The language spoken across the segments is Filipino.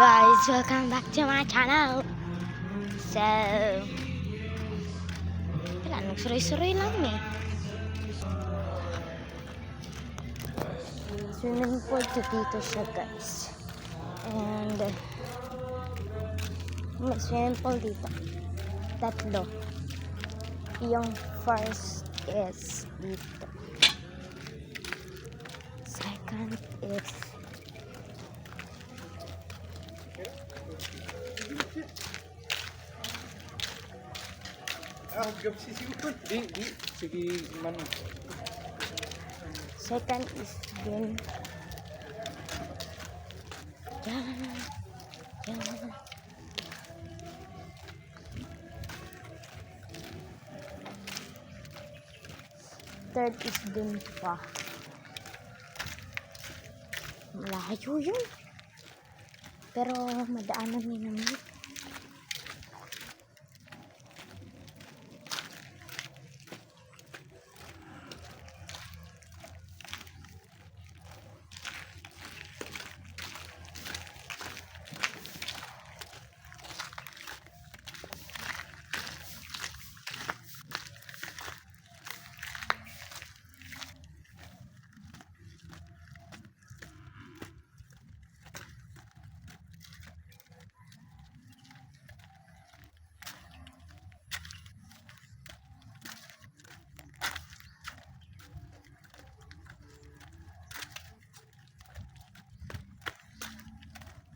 guys, welcome back to my channel. So, wala, nagsuroy-suroy lang eh. Swimming pool to dito siya guys. And may swimming pool dito. Tatlo. Yung first is dito. Second is second is din yan. Third is dun pa. Malayo yun. Pero madaanan din naman.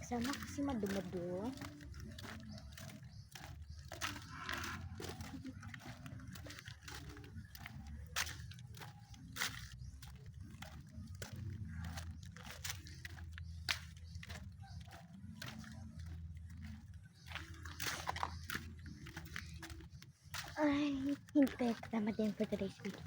Sama kasi madumado. Ay, hindi. Tama din for today's video.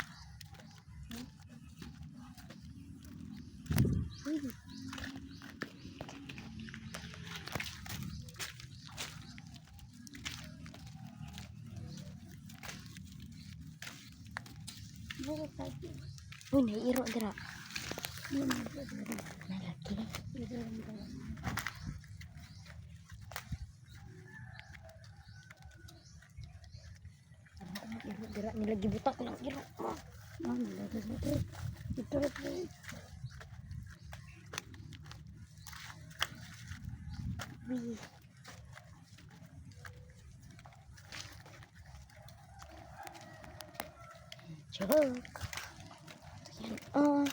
Uy, naiiro dira. Nalaki. Dira nilagi butak ko lang iro. Ito. Wih. Joke. Yan. Oh.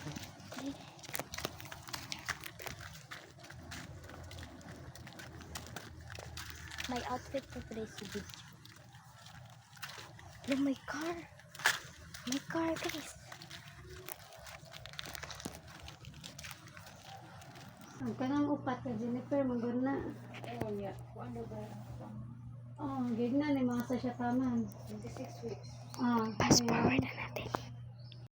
Okay. My outfit for today's video. Look, my car. My car, guys. Ang kanang upat ka Jennifer maguna. Oh, yeah. Ano ba? Oh, gid na ni masa siya taman. 26 weeks. Ah, Fast forward na natin.